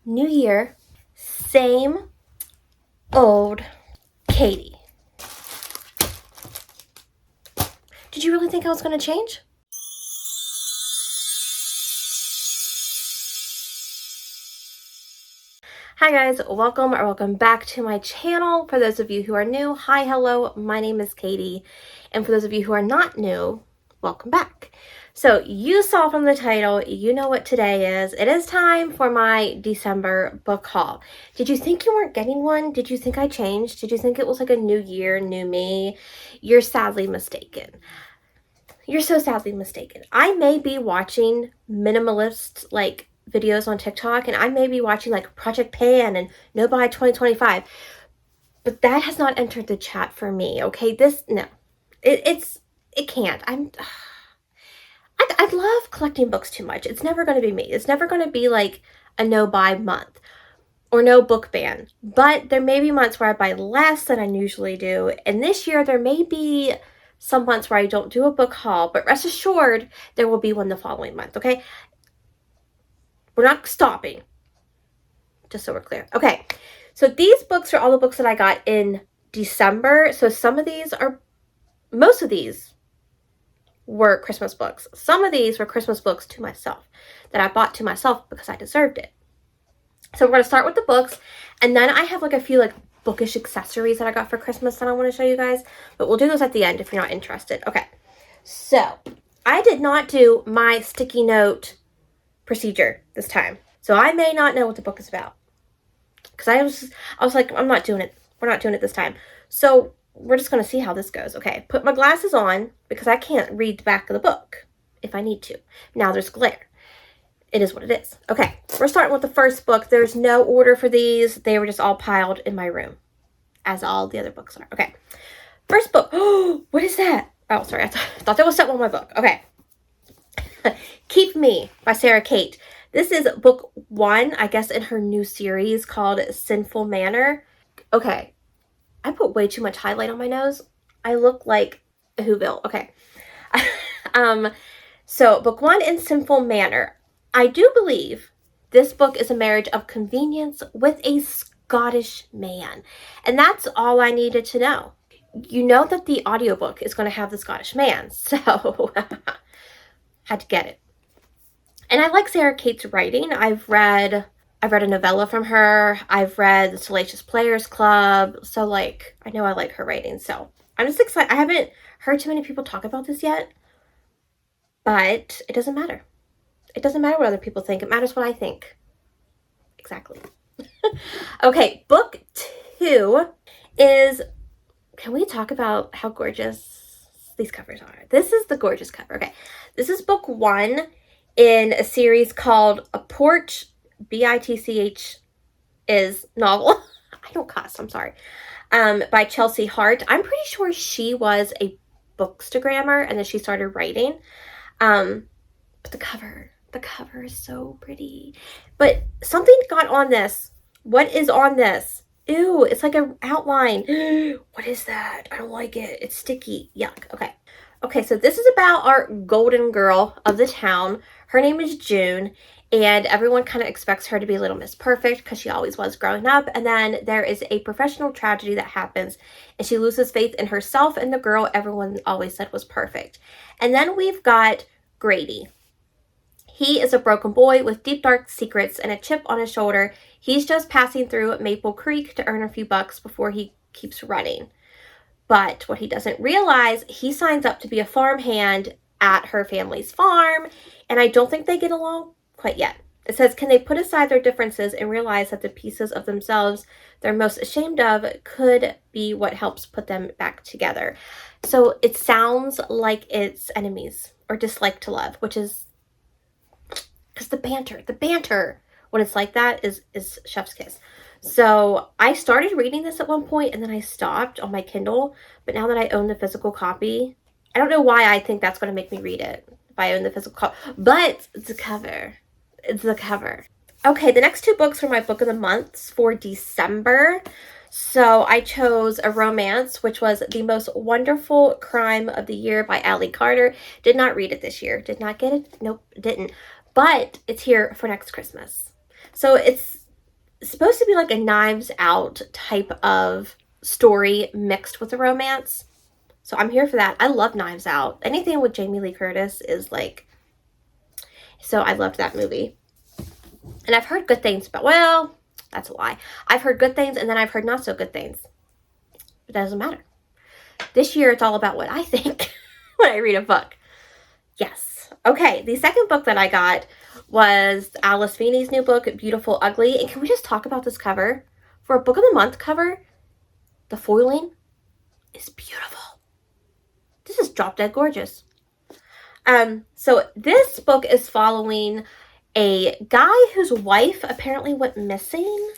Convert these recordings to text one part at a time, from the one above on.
New year, same old Katie. Did you really think I was going to change? Hi guys, welcome back to my channel. For those of you who are new, hi, hello, my name is Katie. And for those of you who are not new, welcome back. So you saw from the title, you know what today is. It is time for my December book haul. Did you think you weren't getting one? Did you think I changed? Did you think it was like a new year, new me? You're sadly mistaken. You're so sadly mistaken. I may be watching minimalist videos on TikTok, and I may be watching like Project Pan and No Buy 2025, but that has not entered the chat for me. Okay, it can't. I love collecting books too much. It's never going to be me. It's never going to be like a no buy month or no book ban, but there may be months where I buy less than I usually do, and this year there may be some months where I don't do a book haul, but rest assured there will be one the following month. Okay, we're not stopping, just so we're clear. Okay, so these books are all the books that I got in December. So most of these were Christmas books. Some of these were Christmas books to myself that I bought to myself because I deserved it. So we're going to start with the books, and then I have like a few bookish accessories that I got for Christmas that I want to show you guys, but we'll do those at the end if you're not interested. Okay, so I did not do my sticky note procedure this time, so I may not know what the book is about because I was like, I'm not doing it. We're not doing it this time. So we're just going to see how this goes. Okay, put my glasses on because I can't read the back of the book if I need to. Now there's glare. It is what it is. Okay, we're starting with the first book. There's no order for these. They were just all piled in my room, as all the other books are. Okay, first book. Oh, what is that? Oh, sorry. I thought that was something on my book. Okay. Keep Me by Sarah Kate. This is book 1, I guess, in her new series called Sinful Manor. Okay, I put way too much highlight on my nose. I look like a Whoville. Okay. So book 1 in Sinful Manor. I do believe this book is a marriage of convenience with a Scottish man. And that's all I needed to know. You know that the audiobook is going to have the Scottish man, so had to get it. And I like Sarah Kate's writing. I've read a novella from her. I've read The Salacious Players Club. So I know I like her writing. So I'm just excited. I haven't heard too many people talk about this yet, but it doesn't matter. It doesn't matter what other people think. It matters what I think. Exactly. Okay, book 2 is, can we talk about how gorgeous these covers are? This is the gorgeous cover. Okay, this is book 1 in a series called A Porch, B-I-T-C-H is novel. I don't cuss, I'm sorry. By Chelsea Hart. I'm pretty sure she was a bookstagrammer and then she started writing. But the cover is so pretty. But something got on this. What is on this? Ew, it's like an outline. What is that? I don't like it. It's sticky. Yuck. Okay, so this is about our golden girl of the town. Her name is June, and everyone kind of expects her to be Little Miss Perfect because she always was growing up. And then there is a professional tragedy that happens, and she loses faith in herself and the girl everyone always said was perfect. And then we've got Grady. He is a broken boy with deep, dark secrets and a chip on his shoulder. He's just passing through Maple Creek to earn a few bucks before he keeps running. But what he doesn't realize, he signs up to be a farmhand at her family's farm, and I don't think they get along quite yet. It says, can they put aside their differences and realize that the pieces of themselves they're most ashamed of could be what helps put them back together? So it sounds like it's enemies or dislike to love, which is because the banter when it's like that is chef's kiss. So I started reading this at one point and then I stopped on my Kindle, but now that I own the physical copy, I don't know why I think that's going to make me read it if I own the physical copy, but it's the cover. It's the cover. Okay, the next 2 books were my book of the months for December. So I chose a romance, which was The Most Wonderful Crime of the Year by Allie Carter. Did not read it this year. Did not get it. Nope, didn't. But it's here for next Christmas. So it's supposed to be like a Knives Out type of story mixed with a romance. So I'm here for that. I love Knives Out. Anything with Jamie Lee Curtis is like, so I loved that movie. And I've heard good things about, well, that's a lie. I've heard good things and then I've heard not so good things. It doesn't matter. This year it's all about what I think when I read a book. Yes. Okay, the second book that I got was Alice Feeney's new book, Beautiful Ugly. And can we just talk about this cover? For a book of the month cover, the foiling is beautiful. This is drop dead gorgeous. So this book is following a guy whose wife apparently went missing,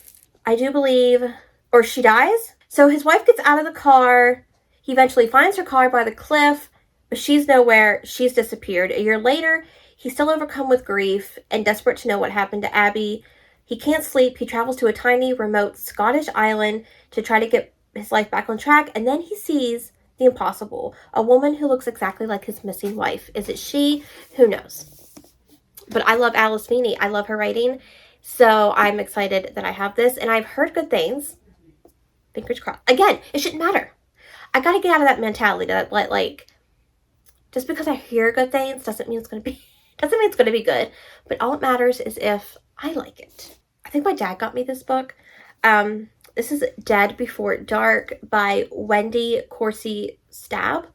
I do believe, or she dies. So his wife gets out of the car. He eventually finds her car by the cliff, but she's nowhere. She's disappeared. A year later, he's still overcome with grief and desperate to know what happened to Abby. He can't sleep. He travels to a tiny, remote Scottish island to try to get his life back on track, and then he sees the impossible. A woman who looks exactly like his missing wife. Is it she? Who knows? But I love Alice Feeney. I love her writing. So I'm excited that I have this. And I've heard good things. Fingers crossed. Again, it shouldn't matter. I got to get out of that mentality that like, just because I hear good things doesn't mean it's going to be good. But all it matters is if I like it. I think my dad got me this book. This is Dead Before Dark by Wendy Corsi Staub.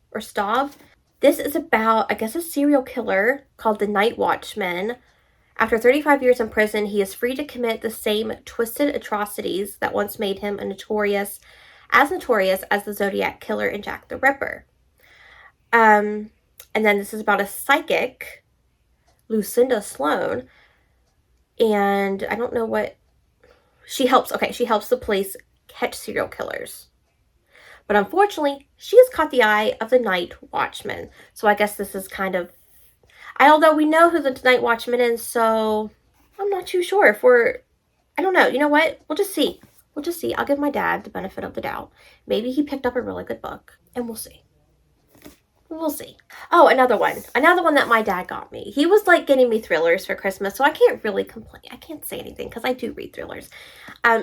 This is about, I guess, a serial killer called the Night Watchman. After 35 years in prison, he is free to commit the same twisted atrocities that once made him notorious as the Zodiac Killer and Jack the Ripper. And then this is about a psychic, Lucinda Sloan, and I don't know what she helps the police catch serial killers. But unfortunately, she has caught the eye of the Night Watchman. So I guess this is kind of, although we know who the Night Watchman is, so I'm not too sure if I don't know. You know what? We'll just see. I'll give my dad the benefit of the doubt. Maybe he picked up a really good book, and we'll see. Oh, another one that my dad got me. He was like getting me thrillers for Christmas, so I can't really complain. I can't say anything because I do read thrillers.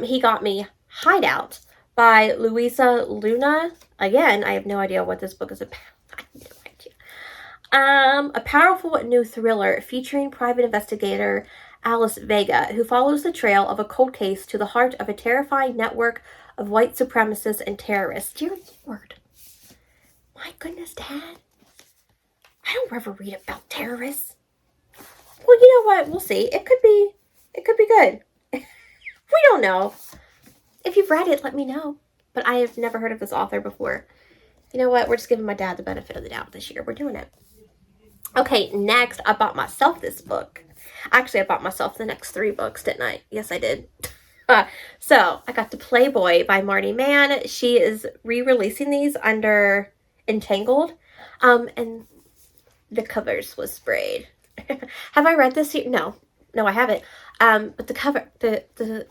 He got me Hideout by Louisa Luna. Again, I have no idea what this book is about. I have no idea. A powerful new thriller featuring private investigator Alice Vega, who follows the trail of a cold case to the heart of a terrifying network of white supremacists and terrorists. Dear Lord. My goodness, Dad. I don't ever read about terrorists. Well, you know what? We'll see. It could be good. We don't know. If you've read it, let me know. But I have never heard of this author before. You know what? We're just giving my dad the benefit of the doubt this year. We're doing it. Okay, next, I bought myself this book. Actually, I bought myself the next 3 books, didn't I? Yes, I did. So, I got the Playboy by Marty Mann. She is re-releasing these under Entangled, and the covers was sprayed. Have I read this? No, I haven't. But the cover, the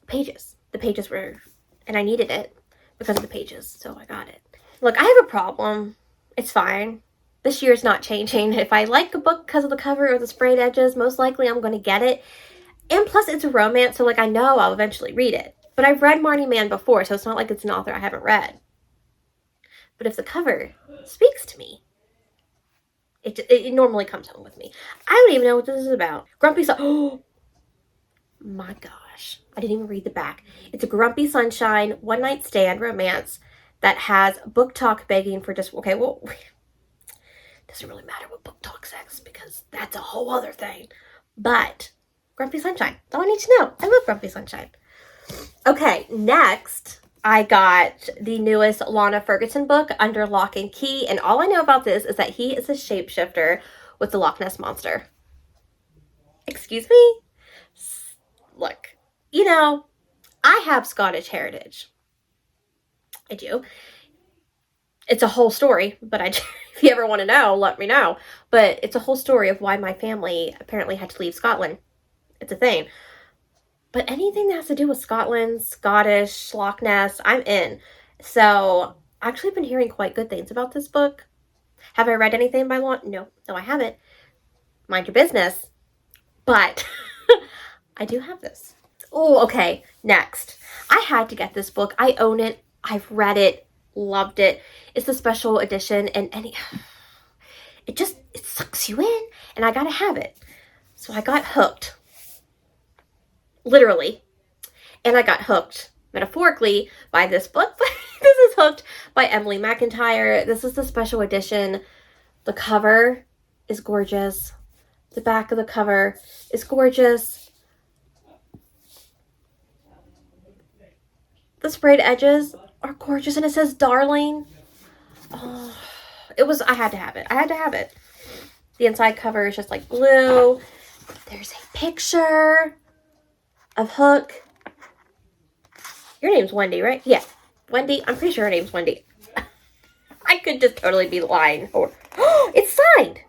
pages were, and I needed it because of the pages, so I got it. Look, I have a problem. It's fine. This year's not changing. If I like a book because of the cover or the sprayed edges, most likely I'm going to get it. And plus, it's a romance, so like I know I'll eventually read it. But I've read Marty Mann before, so it's not like it's an author I haven't read. But if the cover speaks to me, it normally comes home with me. I don't even know what this is about. Grumpy Sun. Oh my gosh. I didn't even read the back. It's a Grumpy Sunshine one night stand romance that has book talk begging for just, okay, well, it doesn't really matter what book talk says because that's a whole other thing. But Grumpy Sunshine. That's all I need to know. I love Grumpy Sunshine. Okay, next, I got the newest Lana Ferguson book, Under Lock and Key, and all I know about this is that he is a shapeshifter with the Loch Ness Monster. Excuse me? Look, you know, I have Scottish heritage. I do. It's a whole story, but if you ever want to know, let me know. But it's a whole story of why my family apparently had to leave Scotland. It's a thing. But anything that has to do with Scotland, Scottish, Loch Ness, I'm in. So, I've actually been hearing quite good things about this book. Have I read anything by Lana? No, I haven't. Mind your business. But I do have this. Oh, okay. Next. I had to get this book. I own it. I've read it. Loved it. It's the special edition, and it sucks you in, and I gotta have it. So I got hooked. Literally. And I got hooked, metaphorically, by this book. This is Hooked by Emily McIntyre. This is the special edition. The cover is gorgeous. The back of the cover is gorgeous. The sprayed edges are gorgeous, and it says darling. Oh, I had to have it. I had to have it. The inside cover is just like blue. There's a picture of Hook. Your name's Wendy, right? Yeah. Wendy. I'm pretty sure her name's Wendy. I could just totally be lying. Or it's signed.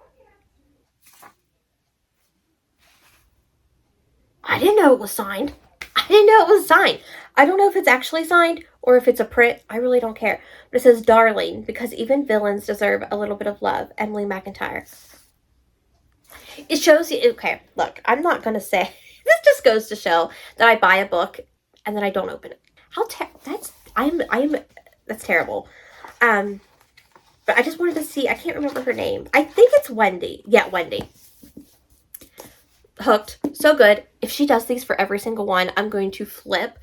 I didn't know it was signed. I didn't know it was signed. I don't know if it's actually signed or if it's a print. I really don't care. But it says darling, because even villains deserve a little bit of love. Emily McIntyre. It shows you. Okay, look, I'm not going to say. This just goes to show that I buy a book and then I don't open it. That's terrible. But I just wanted to see. I can't remember her name. I think it's Wendy. Yeah, Wendy. Hooked. So good. If she does these for every single one, I'm going to flip.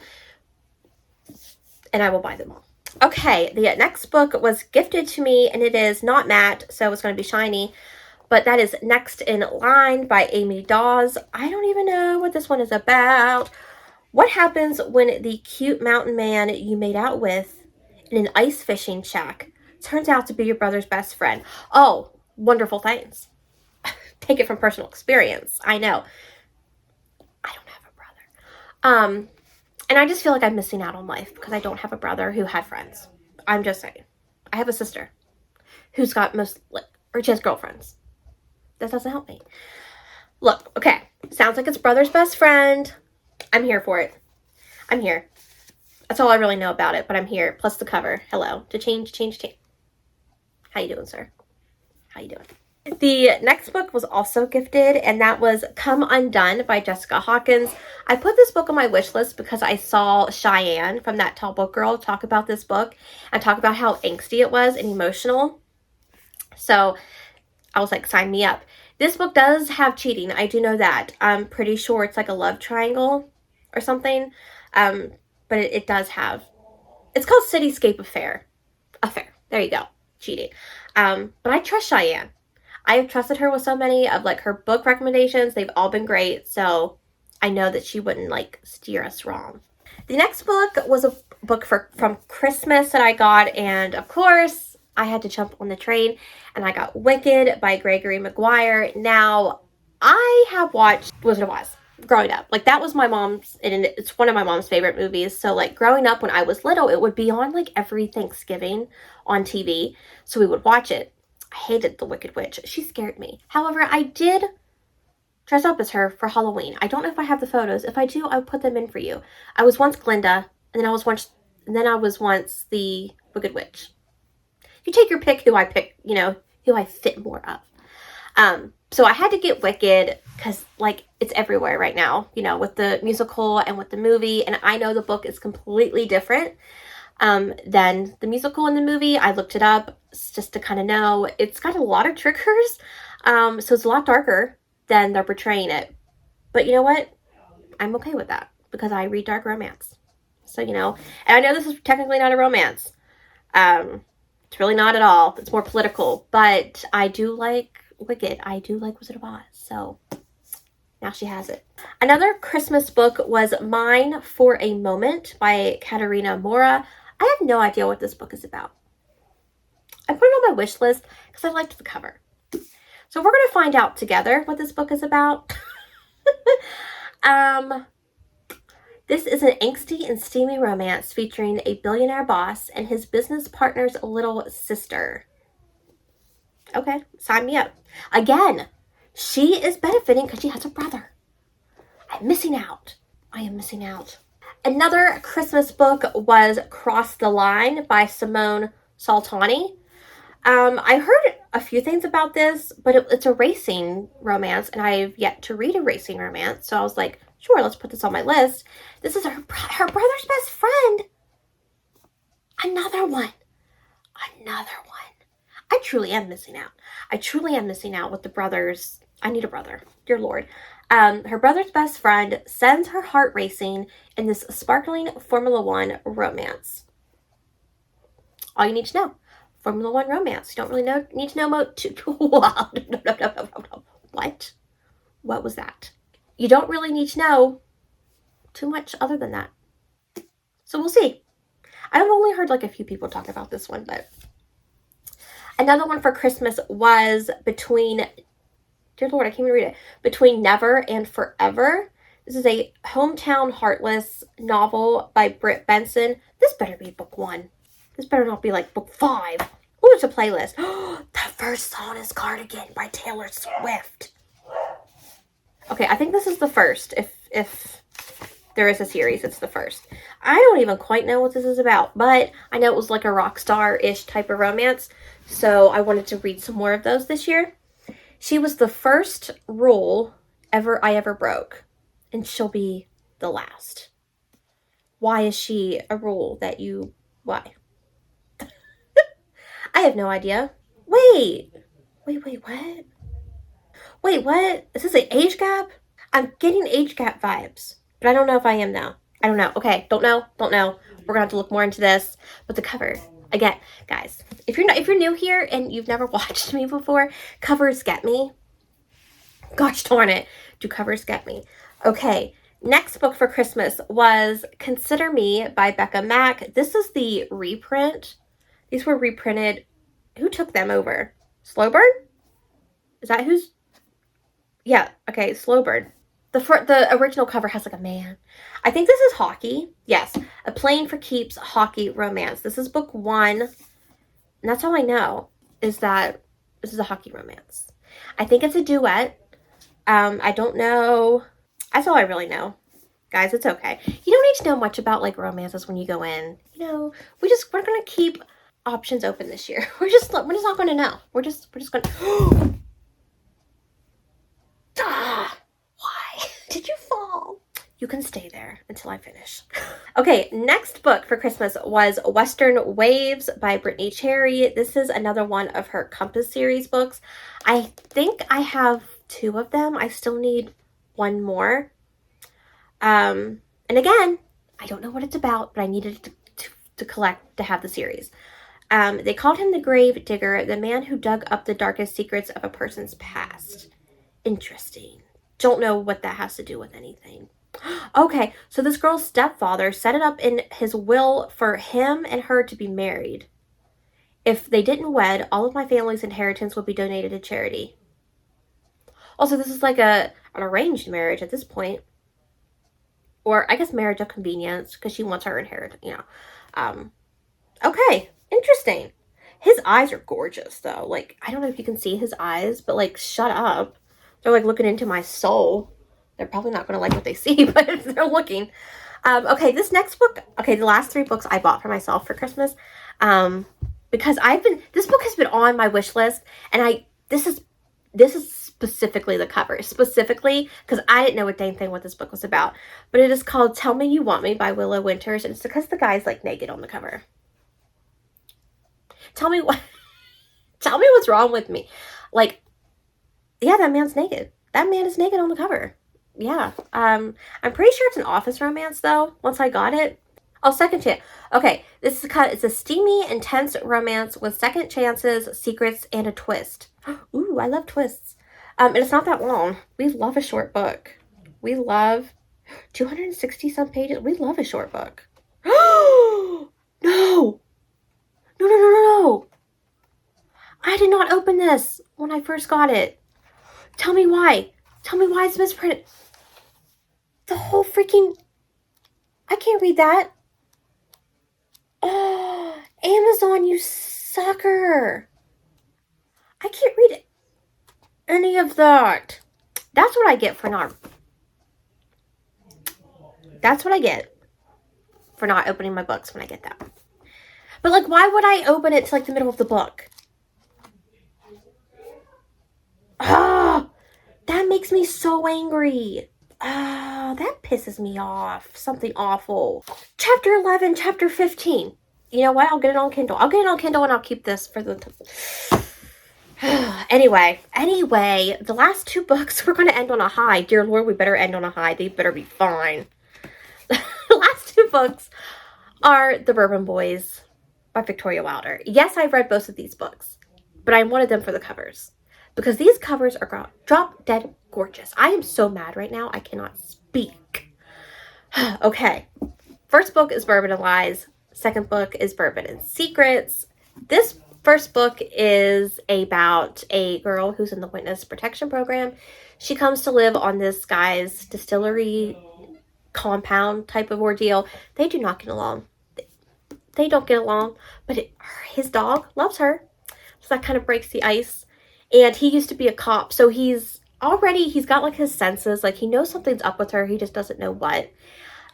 And I will buy them all. Okay, the next book was gifted to me, and it is not matte, so it's going to be shiny. But that is Next in Line by Amy Dawes. I don't even know what this one is about. What happens when the cute mountain man you made out with in an ice fishing shack turns out to be your brother's best friend? Oh, wonderful things. Take it from personal experience. I know. I don't have a brother. And I just feel like I'm missing out on life because I don't have a brother who had friends. I'm just saying. I have a sister who's got she has girlfriends. That doesn't help me. Look, okay. Sounds like it's brother's best friend. I'm here for it. I'm here. That's all I really know about it, but I'm here. Plus the cover. Hello. To change. How you doing, sir? How you doing? The next book was also gifted, and that was Come Undone by Jessica Hawkins. I put this book on my wish list because I saw Cheyenne from That Tall Book Girl talk about this book and talk about how angsty it was and emotional. So I was like, sign me up. This book does have cheating. I do know that. I'm pretty sure it's like a love triangle or something. But it does have. It's called Cityscape Affair. There you go. Cheating. But I trust Cheyenne. I have trusted her with so many of like her book recommendations. They've all been great. So I know that she wouldn't like steer us wrong. The next book was a book from Christmas that I got. And of course, I had to jump on the train. And I got Wicked by Gregory Maguire. Now, I have watched Wizard of Oz growing up. Like, that was my mom's, and it's one of my mom's favorite movies. So, like, growing up when I was little, it would be on, like, every Thanksgiving on TV. So we would watch it. I hated the Wicked Witch. She scared me. However, I did dress up as her for Halloween. I don't know if I have the photos. If I do, I'll put them in for you. I was once Glinda, and then I was once the Wicked Witch. You take your pick who I pick, who I fit more of. So I had to get Wicked because, like, it's everywhere right now, with the musical and with the movie. And I know the book is completely different than the musical and the movie. I looked it up just to kind of know. It's got a lot of triggers. So it's a lot darker than they're portraying it. But you know what? I'm okay with that because I read dark romance. So, and I know this is technically not a romance. It's really not at all. It's more political. But I do like Wicked. I do like Wizard of Oz. So now she has it. Another Christmas book was Mine for a Moment by Katerina Mora. I have no idea what this book is about. I put it on my wish list because I liked the cover. So we're going to find out together what this book is about. This is an angsty and steamy romance featuring a billionaire boss and his business partner's little sister. Okay, sign me up. Again, she is benefiting because she has a brother. I'm missing out. I am missing out. Another Christmas book was Cross the Line by Simone Saltani. I heard a few things about this, but it's a racing romance, and I've yet to read a racing romance. So I was like, Sure, let's put this on my list. This is her brother's best friend. Another one. Another one. I truly am missing out. I truly am missing out with the brothers. I need a brother. Dear Lord. Her brother's best friend sends her heart racing in this sparkling Formula One romance. All you need to know. Formula One romance. You don't really need to know What? What was that? You don't really need to know too much other than that. So we'll see. I've only heard like a few people talk about this one, but another one for Christmas was Between, dear Lord, I can't even read it. Between Never and Forever. This is a hometown heartless novel by Britt Benson. This better be book 1. This better not be like book 5. Oh, it's a playlist. The first song is Cardigan by Taylor Swift. Okay, I think this is the first. If there is a series, it's the first. I don't even quite know what this is about, but I know it was like a rock star-ish type of romance, so I wanted to read some more of those this year. She was the first rule I ever broke, and she'll be the last. Why is she a rule that you... Why? I have no idea. Wait, what? Wait, what? Is this an age gap? I'm getting age gap vibes, but I don't know if I am now. I don't know. Okay, don't know. We're gonna have to look more into this. But the cover, again, guys, if you're new here and you've never watched me before, covers get me. Gosh darn it, do covers get me? Okay, next book for Christmas was Consider Me by Becca Mack. This is the reprint. These were reprinted. Who took them over? Slowbird? Is that who's? Yeah, okay, Slowbird. The original cover has like a man. I think this is hockey. Yes, A Playing for Keeps hockey romance. This is book 1. And that's all I know is that this is a hockey romance. I think it's a duet. I don't know. That's all I really know. Guys, it's okay. You don't need to know much about like romances when you go in. You know, we're gonna keep options open this year. We're just not gonna know. We're just gonna Why did you fall? You can stay there until I finish. Okay, next book for Christmas was Western Waves by Brittany Cherry. This is another one of her Compass series books. I think I have 2 of them. I still need 1 more. And again, I don't know what it's about, but I needed to collect to have the series. They called him the grave digger, the man who dug up the darkest secrets of a person's past. Interesting. Don't know what that has to do with anything. Okay, so this girl's stepfather set it up in his will for him and her to be married. If they didn't wed, all of my family's inheritance would be donated to charity. Also, this is like an arranged marriage at this point. Or I guess marriage of convenience, because she wants her inheritance, you know. Okay, interesting. His eyes are gorgeous, though. Like, I don't know if you can see his eyes, but like, shut up. They're like looking into my soul. They're probably not going to like what they see, but they're looking. Okay, this next book. Okay, the last 3 books I bought for myself for Christmas. Because this book has been on my wish list, and this is specifically the cover. Specifically, because I didn't know a dang thing what this book was about. But it is called Tell Me You Want Me by Willow Winters, and it's because the guy's like naked on the cover. Tell me what's wrong with me. Like, yeah, that man's naked. That man is naked on the cover. Yeah. I'm pretty sure it's an office romance, though, once I got it. Oh, second chance. Okay, it's a steamy, intense romance with second chances, secrets, and a twist. Ooh, I love twists. And it's not that long. We love a short book. We love 260-some pages. We love a short book. No! No. I did not open this when I first got it. Tell me why. Tell me why it's misprinted. The whole freaking... I can't read that. Oh, Amazon, you sucker. I can't read any of that. That's what I get for not... That's what I get for not opening my books when I get that. But, like, why would I open it to, like, the middle of the book? Ah! That makes me so angry. Oh, that pisses me off. Something awful. Chapter 11, chapter 15. You know what? I'll get it on Kindle. I'll get it on Kindle and I'll keep this for the... Anyway, the last two books, we're going to end on a high. Dear Lord, we better end on a high. They better be fine. The last two books are The Bourbon Boys by Victoria Wilder. Yes, I've read both of these books, but I wanted them for the covers because these covers are drop dead gorgeous. I am so mad right now. I cannot speak. Okay. First book is Bourbon and Lies. Second book is Bourbon and Secrets. This first book is about a girl who's in the witness protection program. She comes to live on this guy's distillery compound type of ordeal. They do not get along. They don't get along, but his dog loves her. So that kind of breaks the ice. And he used to be a cop, so he's got like his senses. Like he knows something's up with her. He just doesn't know what.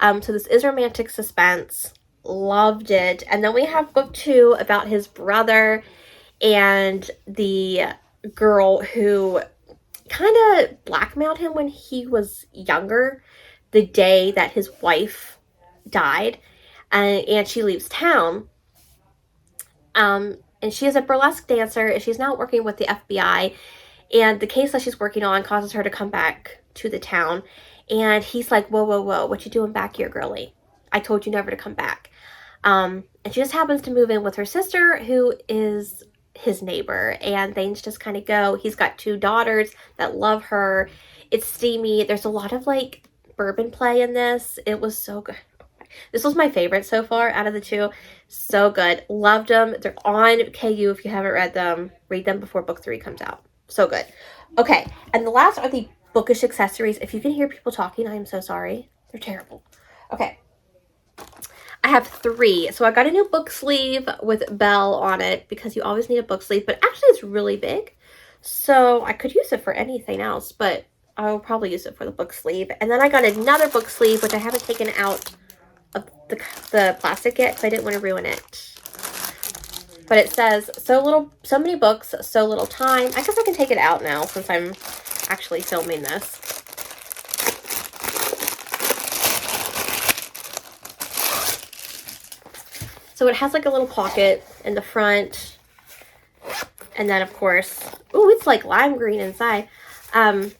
So this is romantic suspense. Loved it. And then we have book 2 about his brother and the girl who kind of blackmailed him when he was younger, the day that his wife died, and she leaves town. And she is a burlesque dancer, and she's now working with the FBI, and the case that she's working on causes her to come back to the town. And he's like, whoa, whoa, whoa, what you doing back here, girlie? I told you never to come back. And she just happens to move in with her sister, who is his neighbor, and things just kind of go. He's got 2 daughters that love her. It's steamy. There's a lot of like bourbon play in this. It was so good. This was my favorite so far out of the 2. So good. Loved them. They're on KU. If you haven't read them, read them before book 3 comes out. So good. Okay. And the last are the bookish accessories. If you can hear people talking, I am so sorry. They're terrible. Okay. I have 3. So I got a new book sleeve with Belle on it because you always need a book sleeve, but actually it's really big. So I could use it for anything else, but I will probably use it for the book sleeve. And then I got another book sleeve, which I haven't taken out of the plastic yet because I didn't want to ruin it. But it says, so many books, so little time. I guess I can take it out now since I'm actually filming this. So it has like a little pocket in the front. And then of course, ooh, it's like lime green inside. They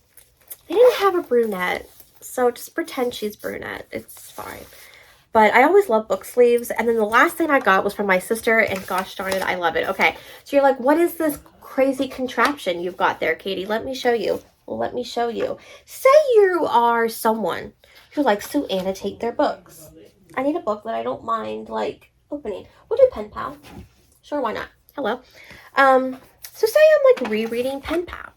didn't have a brunette, so just pretend she's brunette. It's fine. But I always love book sleeves. And then the last thing I got was from my sister, and gosh darn it, I love it. Okay, so you're like, what is this crazy contraption you've got there, Katie? Let me show you. Well, let me show you. Say you are someone who likes to annotate their books. I need a book that I don't mind, like, opening. We'll do Pen Pal. Sure, why not? Hello. So say I'm, like, rereading Pen Pal.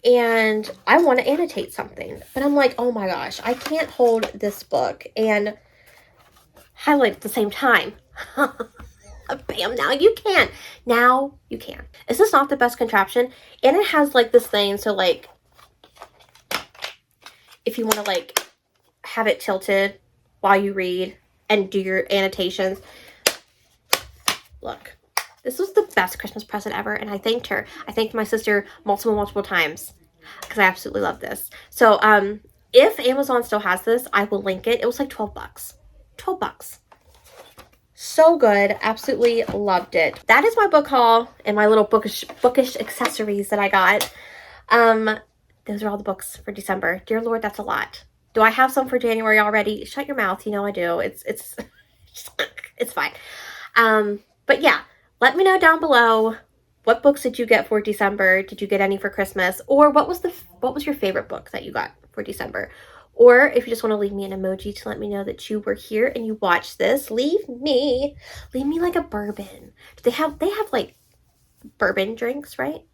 And I want to annotate something. But I'm like, oh my gosh, I can't hold this book and highlight at the same time. Bam, now you can. Now you can. Is this not the best contraption? And it has like this thing, so like if you want to like have it tilted while you read and do your annotations. Look, this was the best Christmas present ever, and I thanked her. I thanked my sister multiple times because I absolutely love this. So if Amazon still has this, I will link it. It was like 12 bucks. 12 bucks. So good. Absolutely loved it. That is my book haul and my little bookish accessories that I got. Those are all the books for December. Dear Lord, that's a lot. Do I have some for January already? Shut your mouth. You know I do. It's it's fine. But yeah, let me know down below, what books did you get for December? Did you get any for Christmas? Or what was your favorite book that you got for December? Or if you just want to leave me an emoji to let me know that you were here and you watched this, leave me like a bourbon. They have like bourbon drinks, right?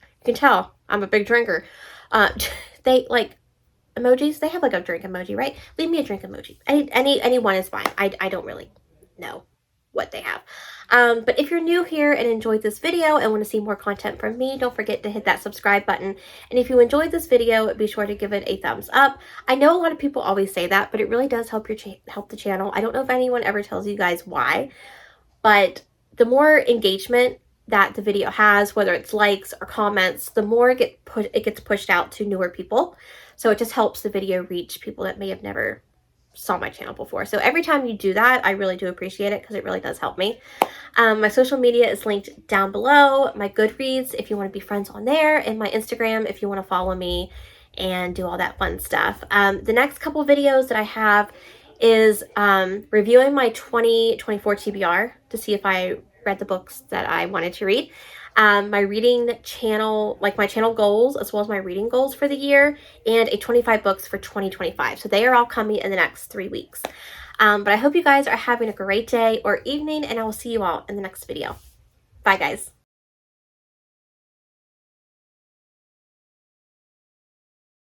You can tell I'm a big drinker. They like emojis. They have like a drink emoji, right? Leave me a drink emoji. Any one is fine. I don't really know what they have. But if you're new here and enjoyed this video and want to see more content from me, don't forget to hit that subscribe button. And if you enjoyed this video, be sure to give it a thumbs up. I know a lot of people always say that, but it really does help help the channel. I don't know if anyone ever tells you guys why, but the more engagement that the video has, whether it's likes or comments, the more it gets pushed out to newer people. So it just helps the video reach people that may have never saw my channel before. So every time you do that, I really do appreciate it because it really does help me. My social media is linked down below. My Goodreads, if you want to be friends on there, and my Instagram, if you want to follow me and do all that fun stuff. The next couple videos that I have is reviewing my 2024 TBR to see if I read the books that I wanted to read. My reading channel, like my channel goals, as well as my reading goals for the year, and a 25 books for 2025. So they are all coming in the next 3 weeks. But I hope you guys are having a great day or evening, and I will see you all in the next video. Bye, guys.